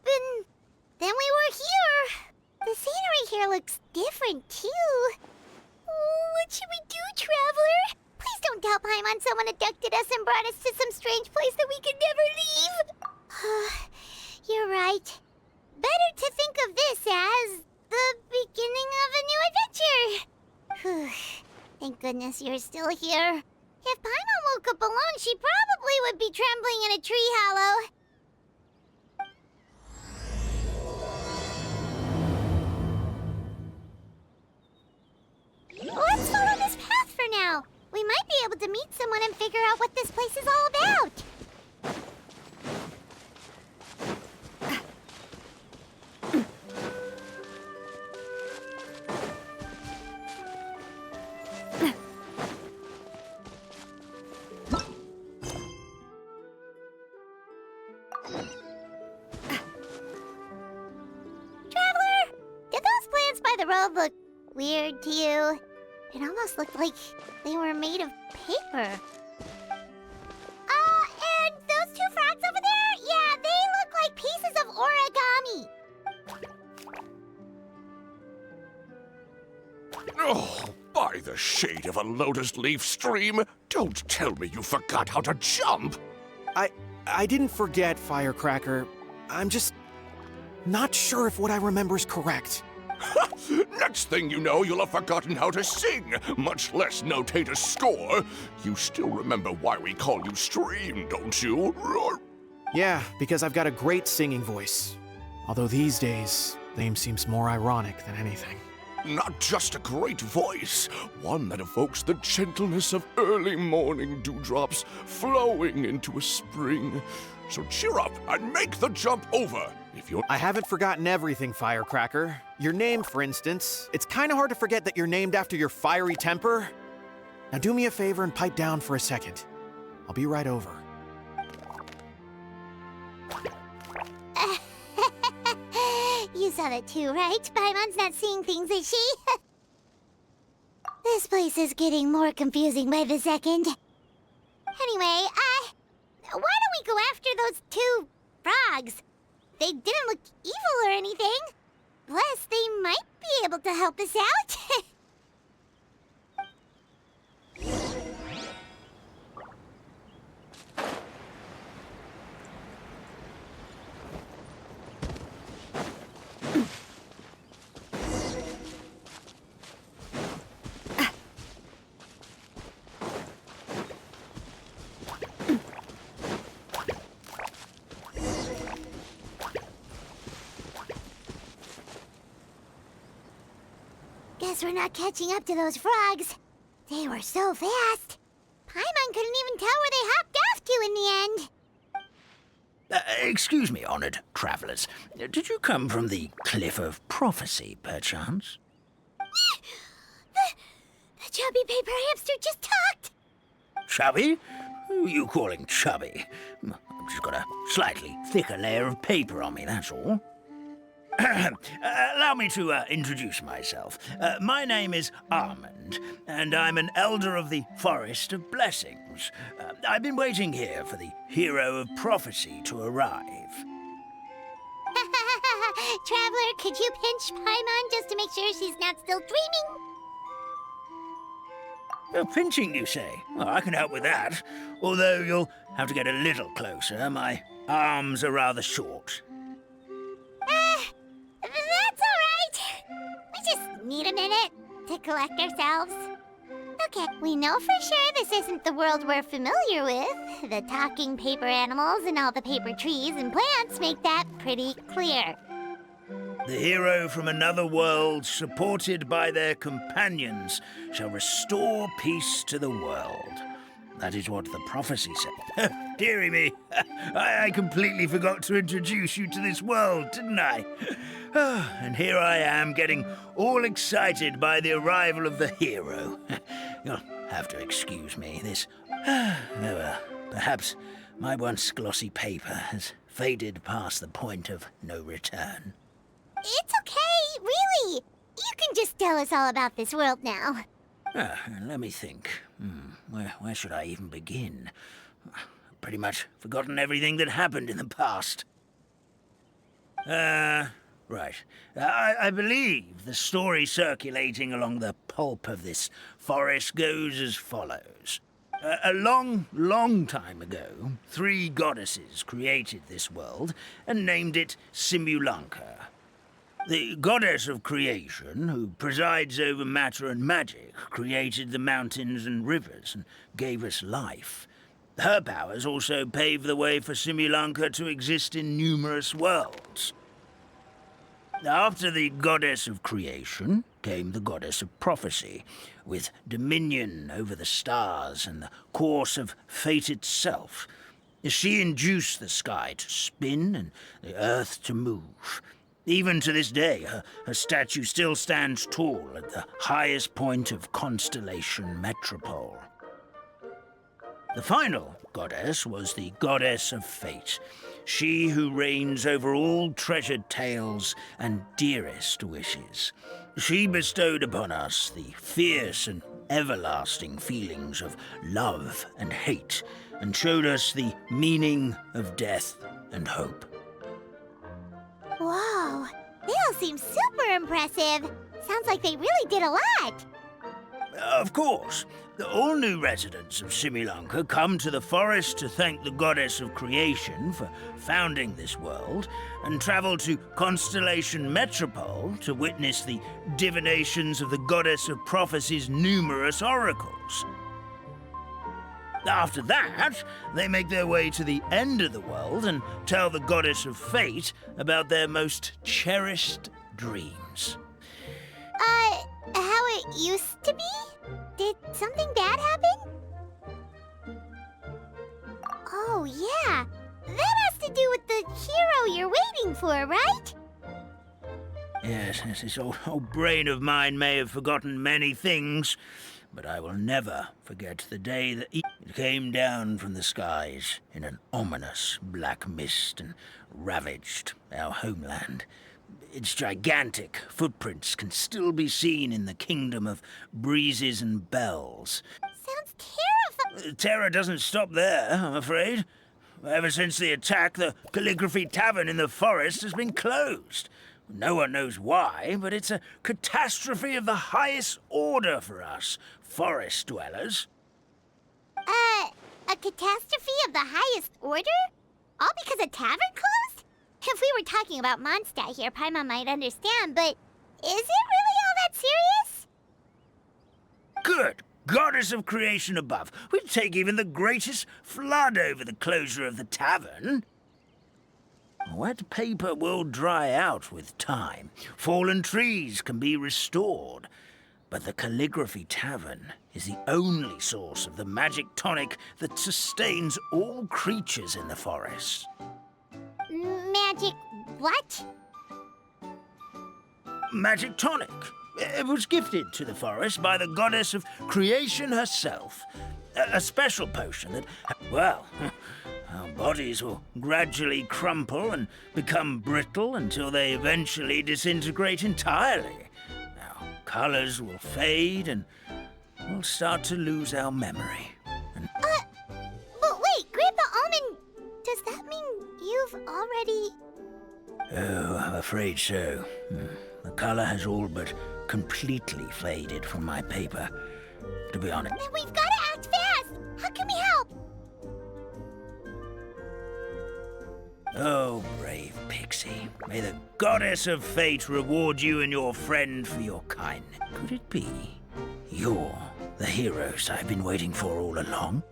and then we were here. The scenery here looks different, too. Oh, what should we do, Traveler? Please don't tell Paimon someone abducted us and brought us to some strange place that we could never leave. You're right. Better to think of this as the beginning of a new adventure. Thank goodness you're still here. If Paimon woke up alone, she probably would be trembling in a tree hollow. Let's follow this path for now. We might be able to meet someone and figure out what this place is all about. Traveler, did those plants by the road look weird to you? It almost looked like they were made of paper. And those two frogs over there? Yeah, they look like pieces of origami. Oh, by the shade of a lotus leaf stream, don't tell me you forgot how to jump! I didn't forget, Firecracker. I'm just not sure if what I remember is correct. Next thing you know, you'll have forgotten how to sing, much less notate a score. You still remember why we call you Stream, don't you? Yeah, because I've got a great singing voice. Although these days, name seems more ironic than anything. Not just a great voice, one that evokes the gentleness of early morning dewdrops flowing into a spring. So cheer up and make the jump over. If you're... I haven't forgotten everything, Firecracker. Your name, for instance. It's kind of hard to forget that you're named after your fiery temper. Now do me a favor and pipe down for a second. I'll be right over. You saw that too, right? Paimon's not seeing things, is she? This place is getting more confusing by the second. Anyway, why don't we go after those two frogs? They didn't look evil or anything. Plus, they might be able to help us out. Guess we're not catching up to those frogs. They were so fast. Paimon couldn't even tell where they hopped off to in the end. Excuse me, honored travelers. Did you come from the Cliff of Prophecy, perchance? The chubby paper hamster just talked. Chubby? Who are you calling chubby? I've just got a slightly thicker layer of paper on me, that's all. Allow me to introduce myself. My name is Almond, and I'm an elder of the Forest of Blessings. I've been waiting here for the hero of prophecy to arrive. Traveler, could you pinch Paimon just to make sure she's not still dreaming? Pinching, you say? Well, I can help with that. Although you'll have to get a little closer. My arms are rather short. That's all right. We just need a minute to collect ourselves. Okay, we know for sure this isn't the world we're familiar with. The talking paper animals and all the paper trees and plants make that pretty clear. The hero from another world, supported by their companions, shall restore peace to the world. That is what the prophecy said. Dearie me, I completely forgot to introduce you to this world, didn't I? And here I am, getting all excited by the arrival of the hero. You'll have to excuse me. This... perhaps my once glossy paper has faded past the point of no return. It's okay, really. You can just tell us all about this world now. Let me think. Where should I even begin? I've pretty much forgotten everything that happened in the past. Right. I believe the story circulating along the pulp of this forest goes as follows. A long time ago, 3 goddesses created this world and named it Simulanka. The goddess of creation, who presides over matter and magic, created the mountains and rivers and gave us life. Her powers also paved the way for Simulanka to exist in numerous worlds. After the goddess of creation came the goddess of prophecy, with dominion over the stars and the course of fate itself. She induced the sky to spin and the earth to move. Even to this day, her statue still stands tall at the highest point of constellation Metropole. The final goddess was the goddess of fate, she who reigns over all treasured tales and dearest wishes. She bestowed upon us the fierce and everlasting feelings of love and hate, and showed us the meaning of death and hope. Whoa, they all seem super impressive. Sounds like they really did a lot. Of course. All new residents of Simulanka come to the forest to thank the goddess of creation for founding this world, and travel to Constellation Metropole to witness the divinations of the goddess of prophecy's numerous oracles. After that, they make their way to the end of the world and tell the goddess of fate about their most cherished dreams. How it used to be? Did something bad happen? Oh, yeah. That has to do with the hero you're waiting for, right? Yes, this old brain of mine may have forgotten many things, but I will never forget the day that it came down from the skies in an ominous black mist and ravaged our homeland. Its gigantic footprints can still be seen in the kingdom of breezes and bells. Sounds terrifying. Terror doesn't stop there, I'm afraid. Ever since the attack, the Calligraphy Tavern in the forest has been closed. No one knows why, but it's a catastrophe of the highest order for us, forest dwellers. A catastrophe of the highest order? All because a tavern closed? If we were talking about Mondstadt here, Paimon might understand, but is it really all that serious? Good goddess of creation above. We'd take even the greatest flood over the closure of the tavern. Wet paper will dry out with time. Fallen trees can be restored. But the Calligraphy Tavern is the only source of the magic tonic that sustains all creatures in the forest. Magic what? Magic tonic. It was gifted to the forest by the goddess of creation herself. A special potion that, well, our bodies will gradually crumple and become brittle until they eventually disintegrate entirely. Our colors will fade and we'll start to lose our memory. But wait, Grandpa Almond, does that mean you've already... Oh, I'm afraid so. The color has all but completely faded from my paper, to be honest. Then we've got to act fast! How can we help? Oh, brave Pixie. May the goddess of fate reward you and your friend for your kindness. Could it be you're the heroes I've been waiting for all along?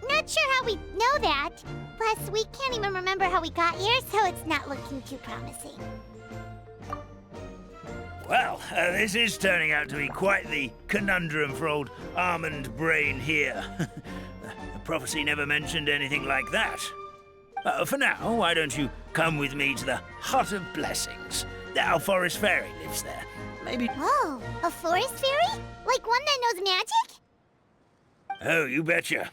Not sure how we know that. Plus, we can't even remember how we got here, so it's not looking too promising. Well, this is turning out to be quite the conundrum for old Almond Brain here. The prophecy never mentioned anything like that. For now, why don't you come with me to the Hut of Blessings? Our forest fairy lives there. Maybe... Whoa, a forest fairy? Like one that knows magic? Oh, you betcha.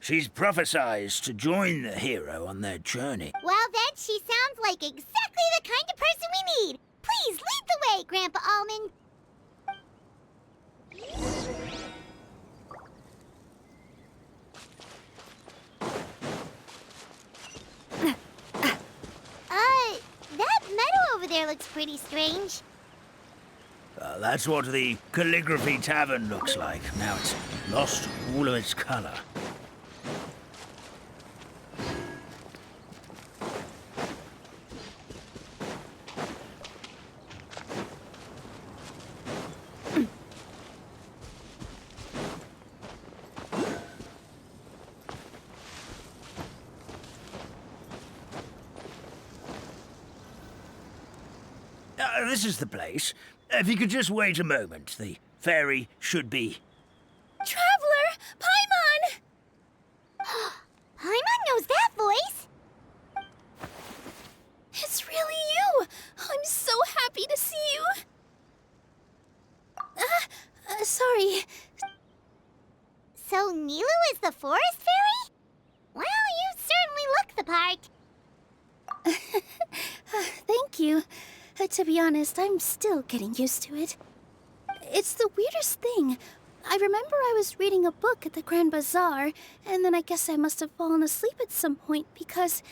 She's prophesized to join the hero on their journey. Well, then she sounds like exactly the kind of person we need. Please lead the way, Grandpa Almond. there looks pretty strange. That's what the calligraphy tavern looks like. Now it's lost all of its color. This is the place. If you could just wait a moment, the fairy should be... Traveler! Paimon! Paimon knows that voice! It's really you! I'm so happy to see you! Sorry. So Nilu is the forest fairy? Well, you certainly look the part. Thank you. To be honest, I'm still getting used to it. It's the weirdest thing. I remember I was reading a book at the Grand Bazaar, and then I guess I must have fallen asleep at some point because,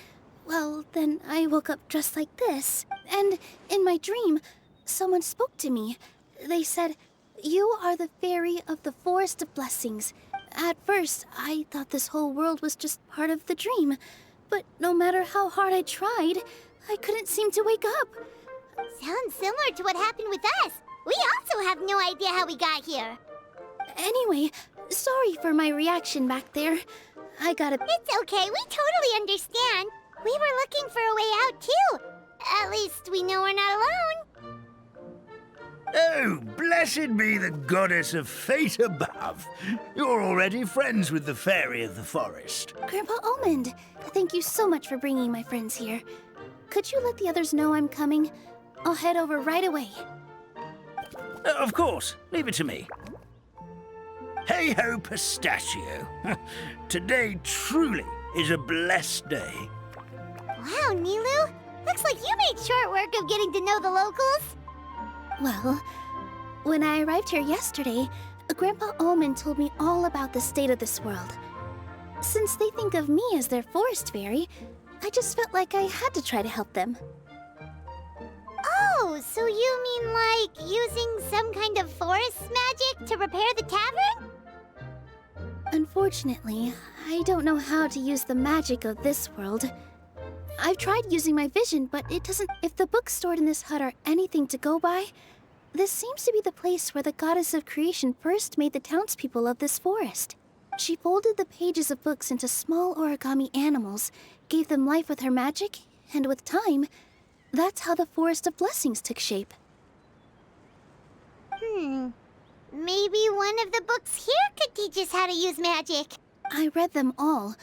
well, then I woke up dressed like this. And in my dream, someone spoke to me. They said, "You are the fairy of the Forest of Blessings." At first, I thought this whole world was just part of the dream. But no matter how hard I tried, I couldn't seem to wake up. Sounds similar to what happened with us. We also have no idea how we got here. Anyway, sorry for my reaction back there. It's okay, we totally understand. We were looking for a way out, too. At least we know we're not alone. Oh, blessed be the goddess of fate above. You're already friends with the fairy of the forest. Grandpa Almond, thank you so much for bringing my friends here. Could you let the others know I'm coming? I'll head over right away. Of course. Leave it to me. Hey-ho, pistachio. Today truly is a blessed day. Wow, Nilu. Looks like you made short work of getting to know the locals. Well, when I arrived here yesterday, Grandpa Almond told me all about the state of this world. Since they think of me as their forest fairy, I just felt like I had to try to help them. Oh, so you mean like using some kind of forest magic to repair the tavern? Unfortunately, I don't know how to use the magic of this world. I've tried using my vision, but it doesn't... If the books stored in this hut are anything to go by, this seems to be the place where the goddess of creation first made the townspeople of this forest. She folded the pages of books into small origami animals, gave them life with her magic, and with time, that's how the Forest of Blessings took shape. Maybe one of the books here could teach us how to use magic. I read them all,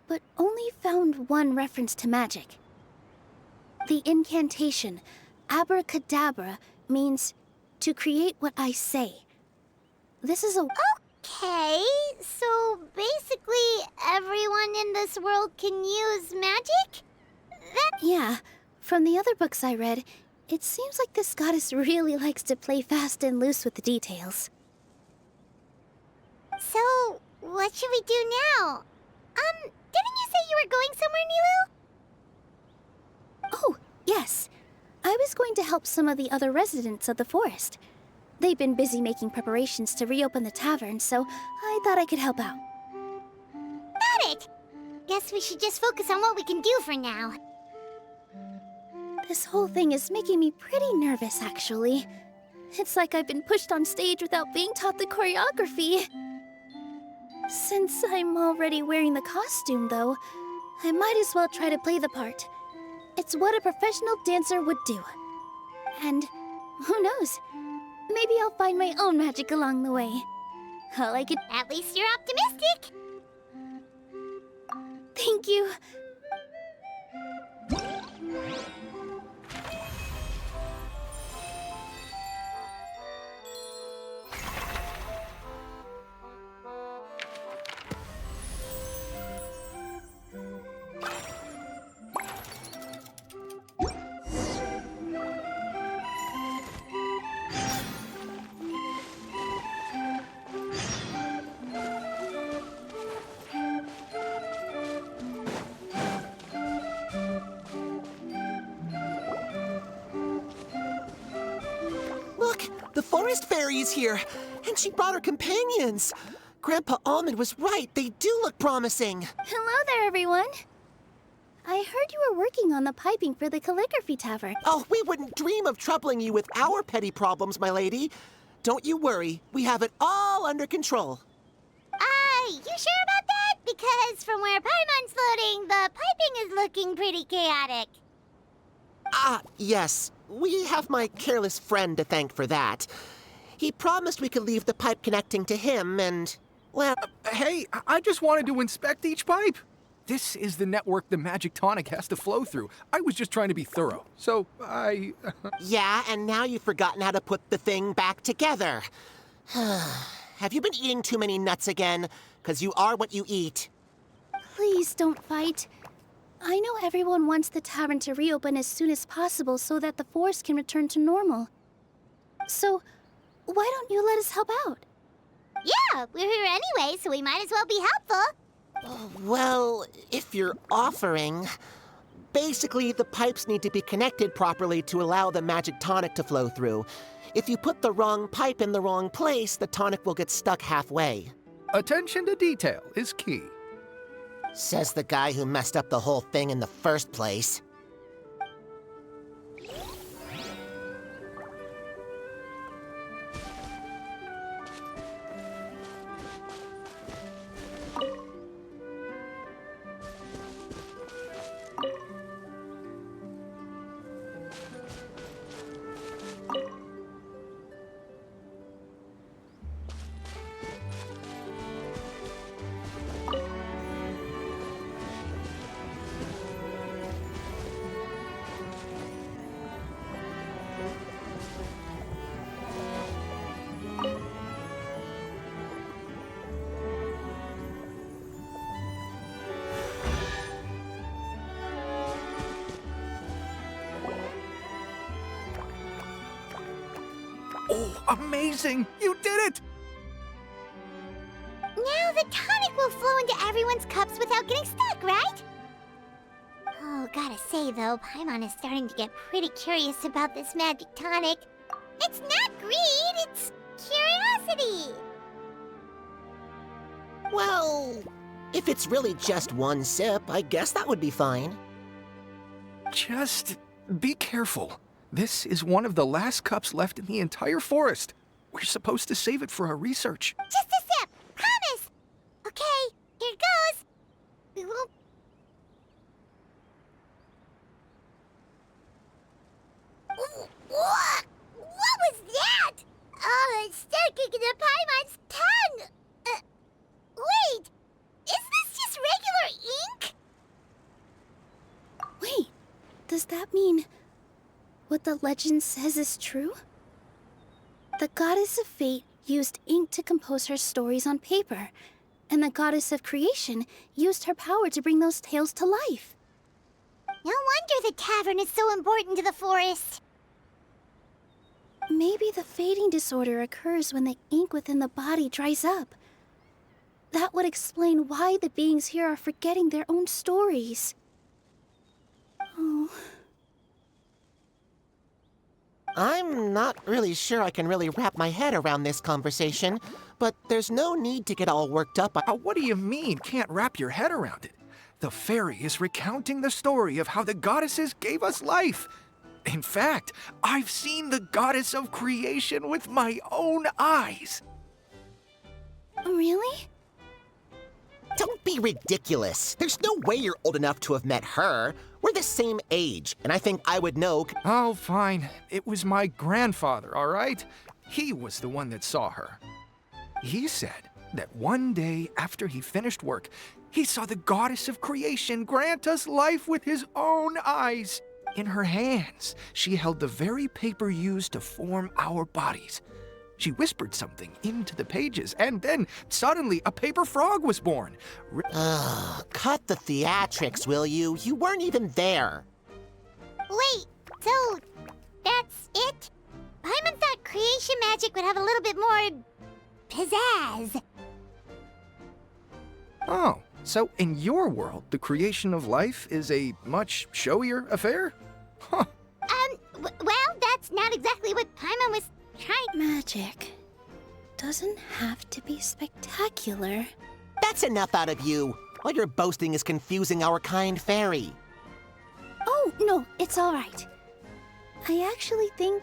but only found one reference to magic. The incantation, abracadabra, means to create what I say. This is a... Okay, so basically everyone in this world can use magic? Yeah, from the other books I read, it seems like this goddess really likes to play fast and loose with the details. So, what should we do now? Didn't you say you were going somewhere, Nilu? Oh, yes. I was going to help some of the other residents of the forest. They've been busy making preparations to reopen the tavern, so I thought I could help out. Got it! Guess we should just focus on what we can do for now. This whole thing is making me pretty nervous, actually. It's like I've been pushed on stage without being taught the choreography. Since I'm already wearing the costume, though, I might as well try to play the part. It's what a professional dancer would do. And who knows? Maybe I'll find my own magic along the way. At least you're optimistic. Thank you. forest fairy is here, and she brought her companions. Grandpa Almond was right. They do look promising. Hello there, everyone. I heard you were working on the piping for the calligraphy tavern. Oh, we wouldn't dream of troubling you with our petty problems, my lady. Don't you worry. We have it all under control. You sure about that? Because from where Paimon's floating, the piping is looking pretty chaotic. Yes. We have my careless friend to thank for that. He promised we could leave the pipe connecting to him and, well... Hey, I just wanted to inspect each pipe. This is the network the magic tonic has to flow through. I was just trying to be thorough, so Yeah, and now you've forgotten how to put the thing back together. Have you been eating too many nuts again? 'Cause you are what you eat. Please don't fight. I know everyone wants the tavern to reopen as soon as possible so that the forest can return to normal. So, why don't you let us help out? Yeah, we're here anyway, so we might as well be helpful. Well, if you're offering... Basically, the pipes need to be connected properly to allow the magic tonic to flow through. If you put the wrong pipe in the wrong place, the tonic will get stuck halfway. attention to detail is key. Says the guy who messed up the whole thing in the first place. Oh, amazing! You did it! Now the tonic will flow into everyone's cups without getting stuck, right? Oh, gotta say though, Paimon is starting to get pretty curious about this magic tonic. It's not greed, it's curiosity. Well, if it's really just one sip, I guess that would be fine. Just be careful. This is one of the last cups left in the entire forest. We're supposed to save it for our research. Just a sip, promise. Okay, here goes. We won't... What was that? Oh, it's sticking to Paimon's tongue. Wait, is this just regular ink? Wait, does that mean what the legend says is true? The goddess of fate used ink to compose her stories on paper, and the goddess of creation used her power to bring those tales to life. No wonder the tavern is so important to the forest. Maybe the fading disorder occurs when the ink within the body dries up. That would explain why the beings here are forgetting their own stories. Oh. I'm not really sure I can really wrap my head around this conversation, but there's no need to get all worked up. What do you mean, can't wrap your head around it? The fairy is recounting the story of how the goddesses gave us life. In fact, I've seen the goddess of creation with my own eyes. Really? Don't be ridiculous. There's no way you're old enough to have met her. We're the same age, and I think I would know. Oh, fine. It was my grandfather, all right? He was the one that saw her. He said that one day after he finished work, he saw the goddess of creation grant us life with his own eyes. In her hands, she held the very paper used to form our bodies. She whispered something into the pages, and then suddenly a paper frog was born. Cut the theatrics, will you? You weren't even there. Wait, so that's it? Paimon thought creation magic would have a little bit more pizzazz. Oh, so in your world, the creation of life is a much showier affair? Huh. Well, that's not exactly what Paimon was try. Magic doesn't have to be spectacular. That's enough out of you. All your boasting is confusing our kind fairy. Oh, no, it's all right. I actually think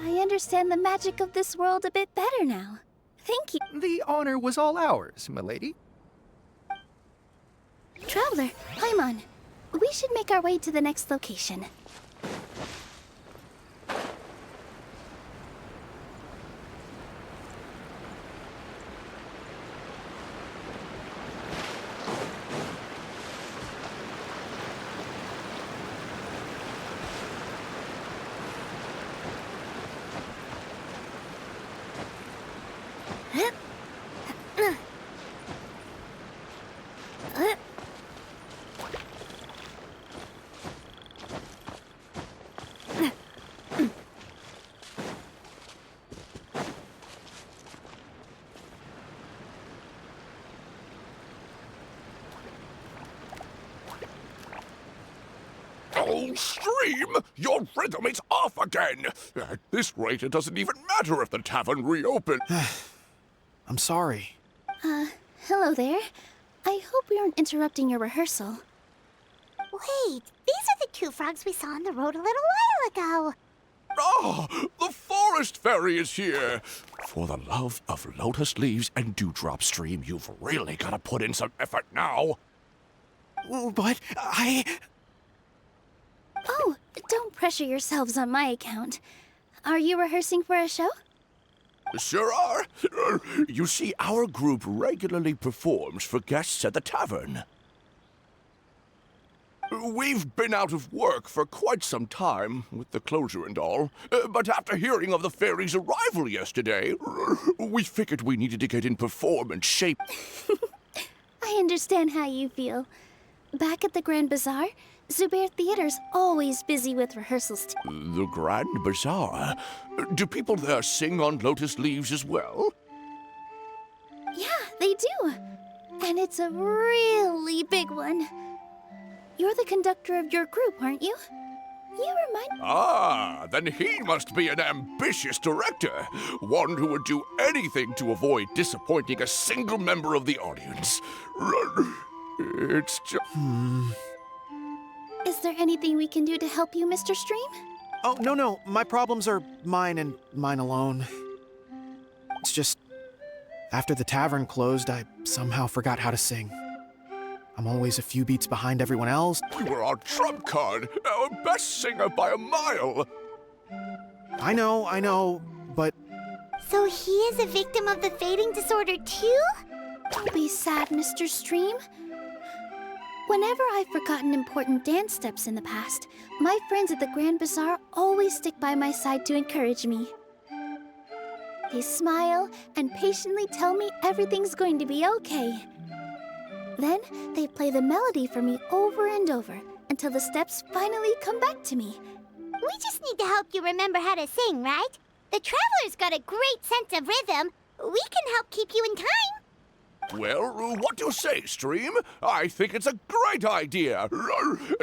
I understand the magic of this world a bit better now. Thank you. The honor was all ours, milady. Traveler, Paimon, we should make our way to the next location. Oh, Stream! Your rhythm is off again! At this rate, it doesn't even matter if the tavern reopens. I'm sorry. Hello there. I hope we aren't interrupting your rehearsal. Wait, these are the two frogs we saw on the road a little while ago. Ah, the forest fairy is here! For the love of lotus leaves and dewdrop, Stream, you've really got to put in some effort now. But Oh, don't pressure yourselves on my account. Are you rehearsing for a show? Sure are. You see, our group regularly performs for guests at the tavern. We've been out of work for quite some time, with the closure and all. But after hearing of the fairy's arrival yesterday, we figured we needed to get in performance shape. I understand how you feel. Back at the Grand Bazaar, Zubair Theater's always busy with rehearsals too. The Grand Bazaar? Do people there sing on lotus leaves as well? Yeah, they do. And it's a really big one. You're the conductor of your group, aren't you? You remind me. Ah, then he must be an ambitious director. One who would do anything to avoid disappointing a single member of the audience. It's just... Is there anything we can do to help you, Mr. Stream? oh, no. My problems are mine and mine alone. It's just, after the tavern closed, I somehow forgot how to sing. I'm always a few beats behind everyone else. We were our trump card, our best singer by a mile. I know, but So he is a victim of the fading disorder too? Don't be sad, Mr. Stream. Whenever I've forgotten important dance steps in the past, my friends at the Grand Bazaar always stick by my side to encourage me. They smile and patiently tell me everything's going to be okay. Then they play the melody for me over and over until the steps finally come back to me. We just need to help you remember how to sing, right? The Traveler's got a great sense of rhythm. We can help keep you in time. Well, what do you say, Stream? I think it's a great idea.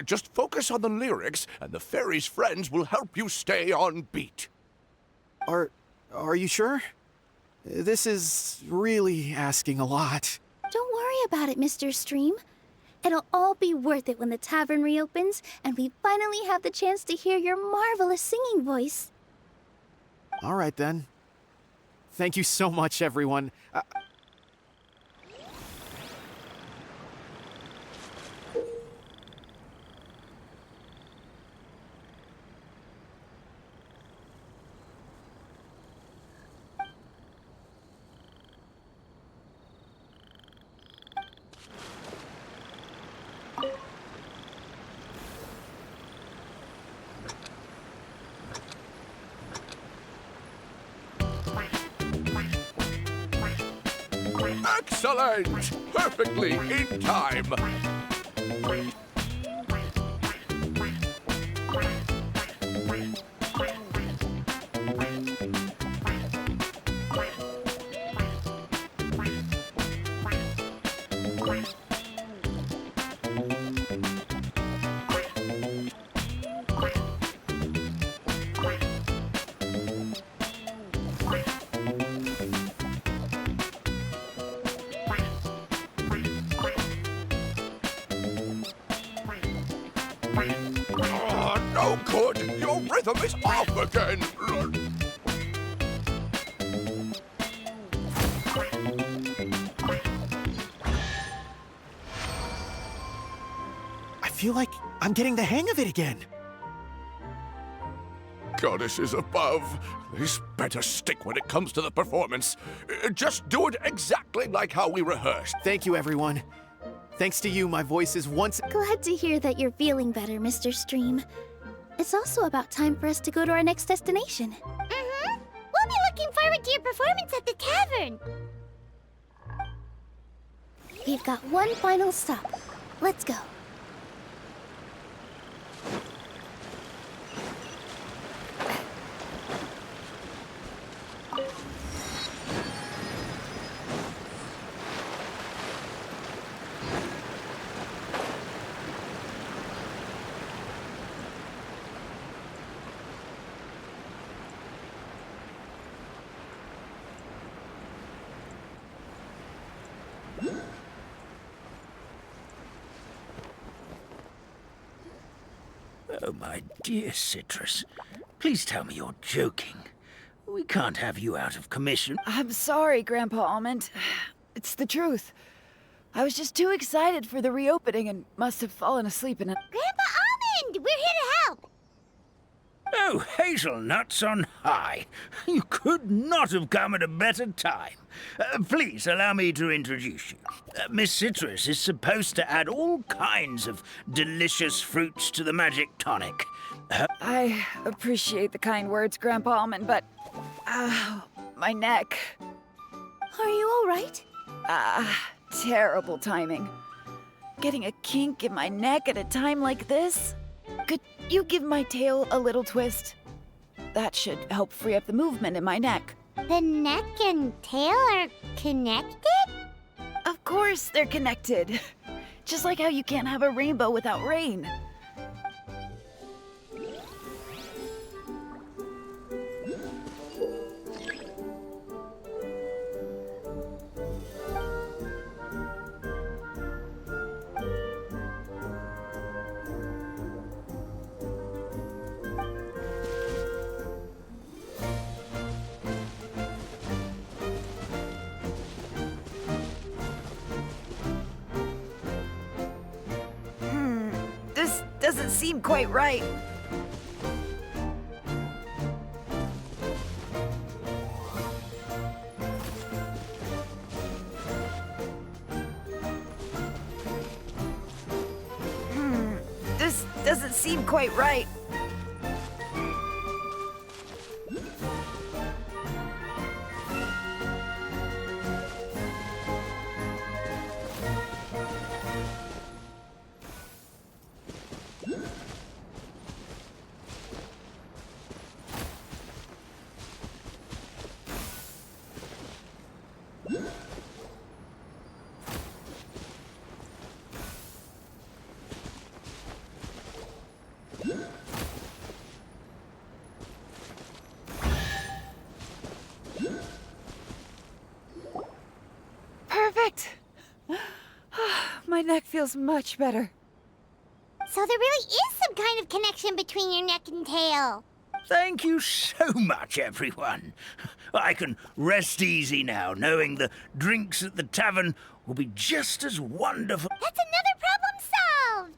Just focus on the lyrics, and the fairy's friends will help you stay on beat. are you sure? This is really asking a lot. Don't worry about it, Mr. Stream. It'll all be worth it when the tavern reopens and we finally have the chance to hear your marvelous singing voice. All right, then. Thank you so much, everyone. Excellent! Perfectly in time. good! Your rhythm is off again! I feel like I'm getting the hang of it again. Goddesses above, this better stick when it comes to the performance. Just do it exactly like how we rehearsed. Thank you, everyone. Thanks to you, my voice is once... Glad to hear that you're feeling better, Mr. Stream. It's also about time for us to go to our next destination. Mm-hmm. We'll be looking forward to your performance at the tavern. We've got one final stop. Let's go. Oh, my dear Citrus. Please tell me you're joking. We can't have you out of commission. I'm sorry, Grandpa Almond. It's the truth. I was just too excited for the reopening and must have fallen asleep in it. Grandpa Almond, we're here to help. Oh, hazelnuts on high. You could not have come at a better time. Please allow me to introduce you. Miss Citrus is supposed to add all kinds of delicious fruits to the magic tonic. I appreciate the kind words, Grandpa Almond, but... my neck. Are you all right? Terrible timing. Getting a kink in my neck at a time like this? Could you give my tail a little twist? That should help free up the movement in my neck. The neck and tail are connected? Of course they're connected. Just like how you can't have a rainbow without rain. This doesn't seem quite right. This doesn't seem quite right. Perfect! My neck feels much better. So there really is some kind of connection between your neck and tail. Thank you so much, everyone. I can rest easy now, knowing the drinks at the tavern will be just as wonderful. That's another problem solved!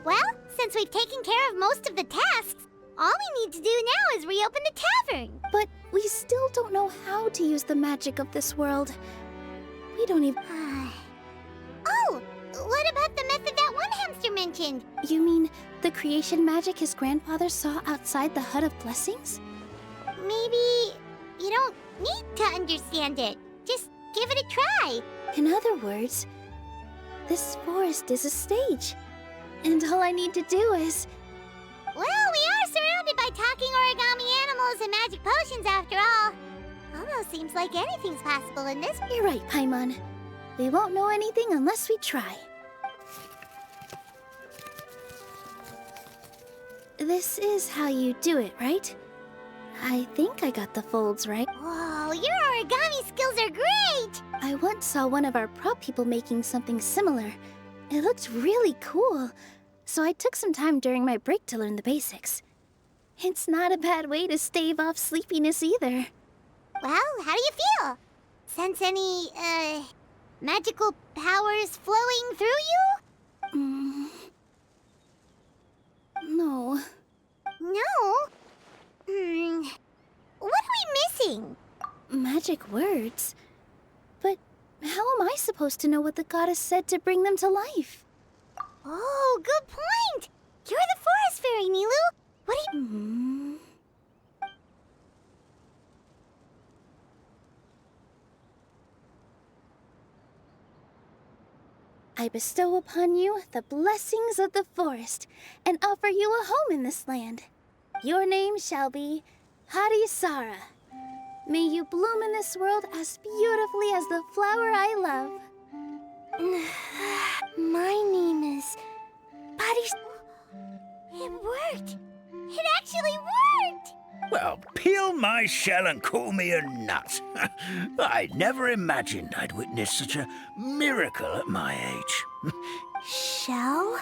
Well, since we've taken care of most of the tasks, all we need to do now is reopen the tavern. But we still don't know how to use the magic of this world. We don't even... Oh, what about the method that one hamster mentioned? You mean the creation magic his grandfather saw outside the Hut of Blessings? Maybe you don't need to understand it. Just give it a try. In other words, this forest is a stage. And all I need to do is... Well, we are surrounded by talking origami animals and magic potions after all. Almost seems like anything's possible in this. You're right, Paimon. We won't know anything unless we try. This is how you do it, right? I think I got the folds right. Whoa, your origami skills are great! I once saw one of our prop people making something similar. It looked really cool, so I took some time during my break to learn the basics. It's not a bad way to stave off sleepiness either. Well, how do you feel? Sense any, magical powers flowing through you? No. No? What are we missing? Magic words? But how am I supposed to know what the goddess said to bring them to life? Oh, good point! You're the forest fairy, Nilu! What do you... I bestow upon you the blessings of the forest, and offer you a home in this land. Your name shall be Harisara. May you bloom in this world as beautifully as the flower I love. My name is... It worked! It actually worked! Well, peel my shell and call me a nut. I'd never imagined I'd witness such a miracle at my age. Shell?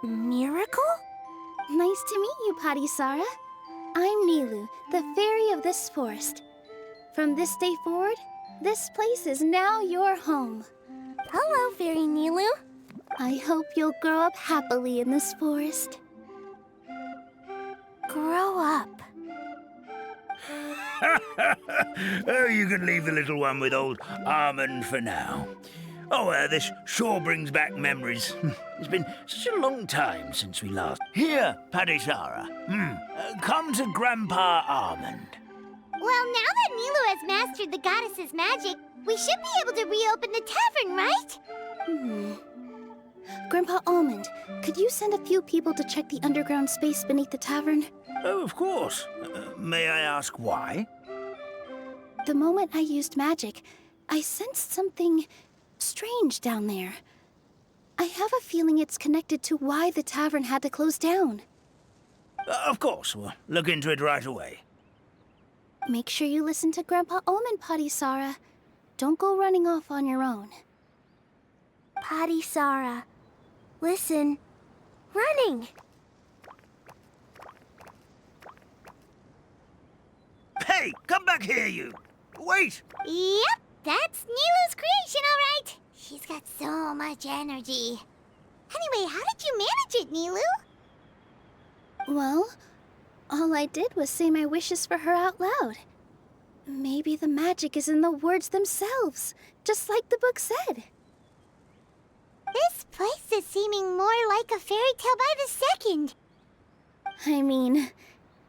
Miracle? Nice to meet you, Parisara. I'm Nilu, the fairy of this forest. From this day forward, this place is now your home. Hello, Fairy Nilu. I hope you'll grow up happily in this forest. Grow up. Oh, you can leave the little one with old Almond for now. Oh, this sure brings back memories. It's been such a long time since we last... Here, Parisara. Come to Grandpa Almond. Well, now that Nilu has mastered the goddess's magic, we should be able to reopen the tavern, right? Grandpa Almond, could you send a few people to check the underground space beneath the tavern? Oh, of course. May I ask why? The moment I used magic, I sensed something strange down there. I have a feeling it's connected to why the tavern had to close down. Of course. We'll look into it right away. Make sure you listen to Grandpa Almond, Parisara. Don't go running off on your own. Parisara, listen. Running! Hey, come back here, you! Wait! Yep, that's Nilu's creation, all right. She's got so much energy. Anyway, how did you manage it, Nilu? Well, all I did was say my wishes for her out loud. Maybe the magic is in the words themselves, just like the book said. This place is seeming more like a fairy tale by the second. I mean,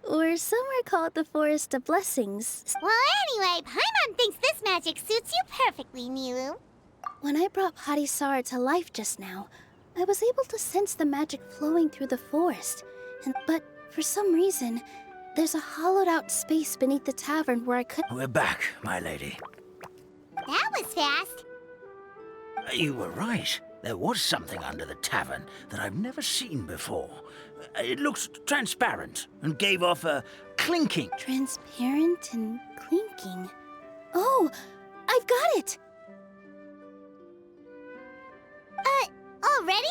or somewhere called the Forest of Blessings. Well, anyway, Paimon thinks this magic suits you perfectly, Nilu. When I brought Harisara to life just now, I was able to sense the magic flowing through the forest. But for some reason, there's a hollowed-out space beneath the tavern where I could... We're back, my lady. That was fast. You were right. There was something under the tavern that I've never seen before. It looked transparent and gave off a clinking. Transparent and clinking. Oh, I've got it! Already?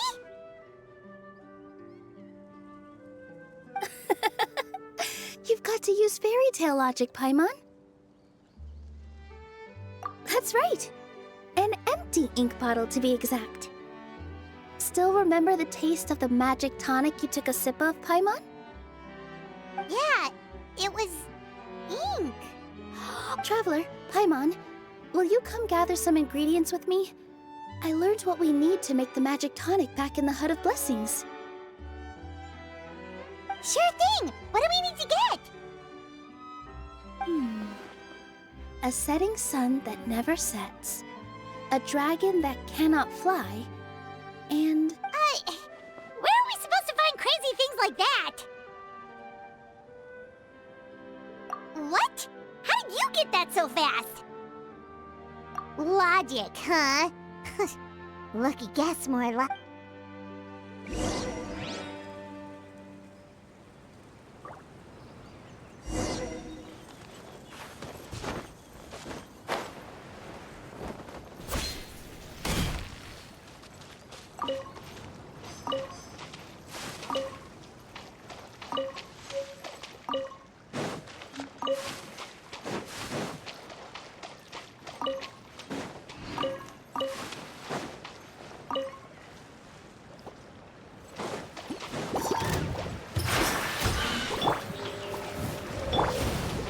You've got to use fairy tale logic, Paimon. That's right. An empty ink bottle, to be exact. Still remember the taste of the magic tonic you took a sip of, Paimon? Yeah, it was ink. Traveler, Paimon, will you come gather some ingredients with me? I learned what we need to make the magic tonic back in the Hut of Blessings. Sure thing! What do we need to get? A setting sun that never sets, a dragon that cannot fly, and... Where are we supposed to find crazy things like that? What? How did you get that so fast? Logic, huh? Lucky guess, more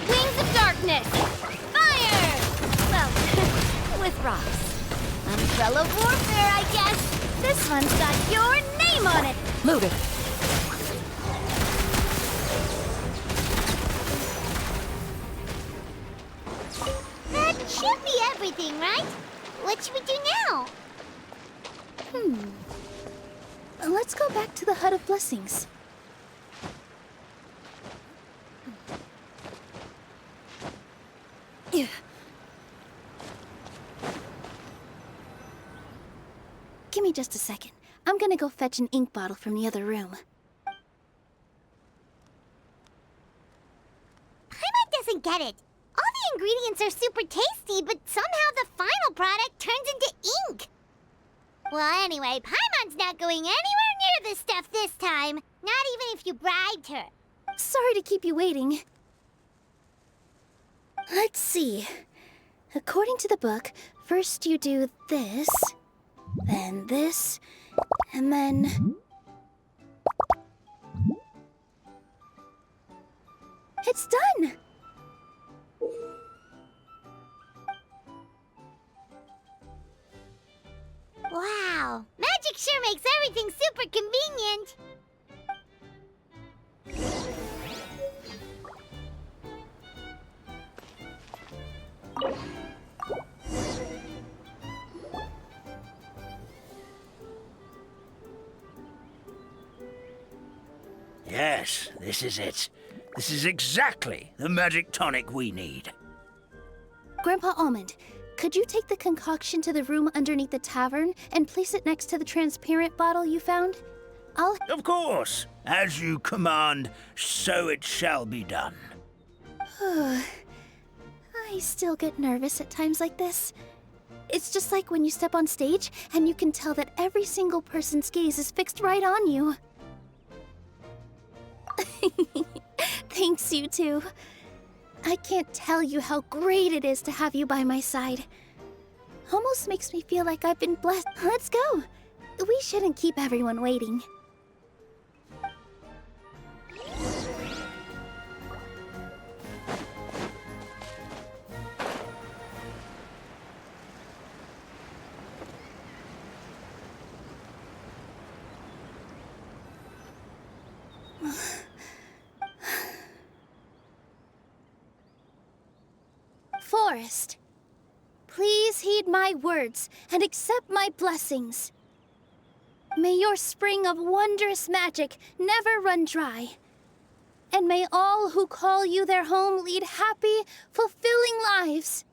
Wings of Darkness! Fire! Well, with rocks. Umbrella warfare, I guess. This one's got your name on it! Loaded. That should be everything, right? What should we do now? Let's go back to the Hut of Blessings. Give me just a second. I'm gonna go fetch an ink bottle from the other room. Paimon doesn't get it. All the ingredients are super tasty, but somehow the final product turns into ink. Well, anyway, Paimon's not going anywhere near this stuff this time. Not even if you bribed her. Sorry to keep you waiting. Let's see. According to the book, first you do this, then this, and then... It's done! Wow, magic sure makes everything super convenient. Yes, this is it. This is exactly the magic tonic we need. Grandpa Almond, could you take the concoction to the room underneath the tavern and place it next to the transparent bottle you found? Of course. As you command, so it shall be done. I still get nervous at times like this. It's just like when you step on stage and you can tell that every single person's gaze is fixed right on you. Thanks, you two. I can't tell you how great it is to have you by my side. Almost makes me feel like I've been blessed. Let's go. We shouldn't keep everyone waiting. Forest, please heed my words and accept my blessings. May your spring of wondrous magic never run dry. And may all who call you their home lead happy, fulfilling lives.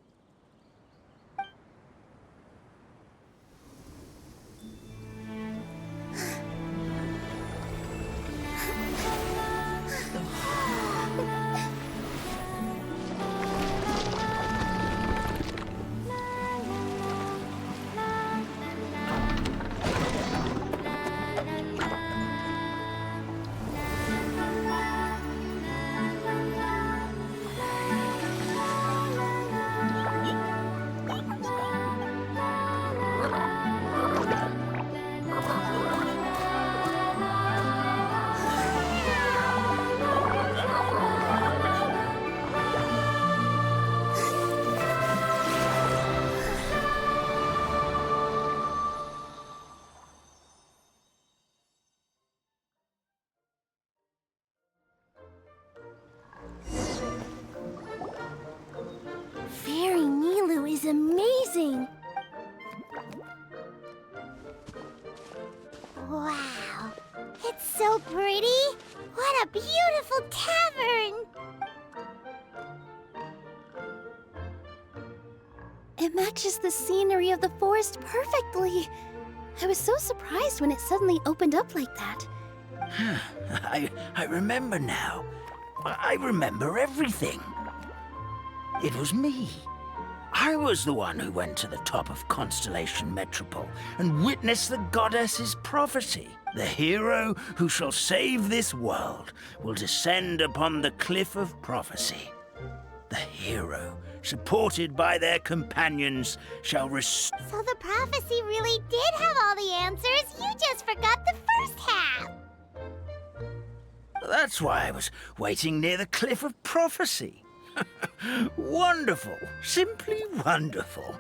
amazing! Wow, it's so pretty! What a beautiful tavern! It matches the scenery of the forest perfectly. I was so surprised when it suddenly opened up like that. I remember now. I remember everything. It was me. I was the one who went to the top of Constellation Metropole and witnessed the goddess's prophecy. The hero who shall save this world will descend upon the cliff of prophecy. The hero, supported by their companions, shall restore... So the prophecy really did have all the answers. You just forgot the first half. That's why I was waiting near the cliff of prophecy. Wonderful. Simply wonderful.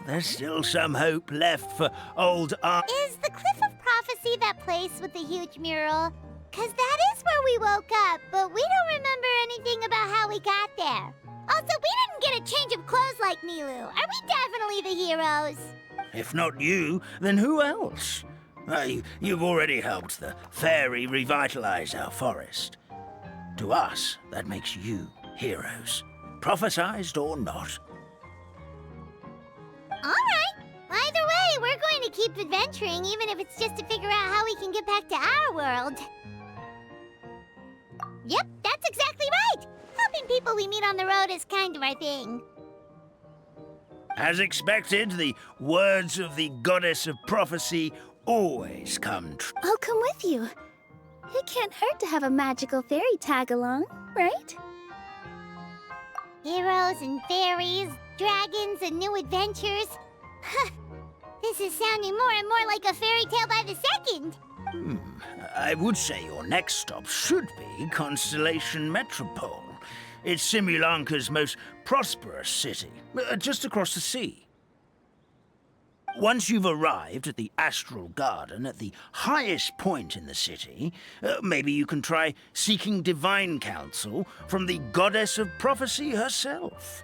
There's still some hope left for old Is the Cliff of Prophecy that place with the huge mural? 'Cause that is where we woke up, but we don't remember anything about how we got there. Also, we didn't get a change of clothes like Nilu. Are we definitely the heroes? If not you, then who else? You've already helped the fairy revitalize our forest. To us, that makes you heroes, prophesized or not. All right. Either way, we're going to keep adventuring, even if it's just to figure out how we can get back to our world. Yep, that's exactly right. Helping people we meet on the road is kind of our thing. As expected, the words of the goddess of prophecy always come true. I'll come with you. It can't hurt to have a magical fairy tag along, right? Heroes and fairies, dragons and new adventures. This is sounding more and more like a fairy tale by the second. I would say your next stop should be Constellation Metropole. It's Simulanka's most prosperous city, just across the sea. Once you've arrived at the Astral Garden at the highest point in the city, maybe you can try seeking divine counsel from the goddess of prophecy herself.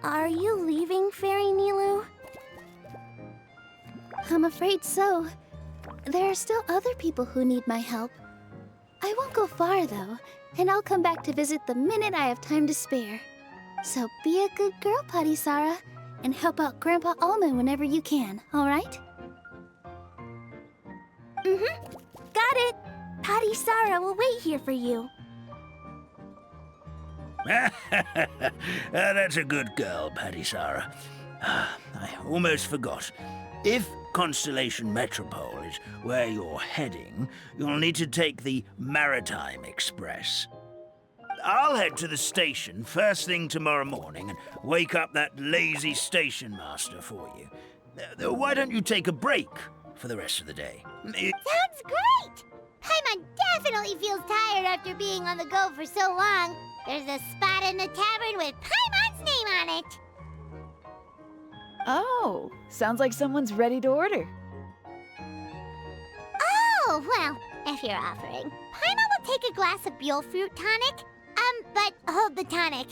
Are you leaving, Fairy Nilu? I'm afraid so. There are still other people who need my help. I won't go far, though, and I'll come back to visit the minute I have time to spare. So be a good girl, Padisara, and help out Grandpa Almond whenever you can, all right? Got it. Padisara will wait here for you. That's a good girl, Padisara. I almost forgot. If Constellation Metropole is where you're heading, you'll need to take the Maritime Express. I'll head to the station first thing tomorrow morning and wake up that lazy station master for you. Why don't you take a break for the rest of the day? Sounds great! Paimon definitely feels tired after being on the go for so long. There's a spot in the tavern with Paimon's name on it. Oh, sounds like someone's ready to order. Oh, well, if you're offering. Paimon will take a glass of Buell fruit tonic. But hold the tonic.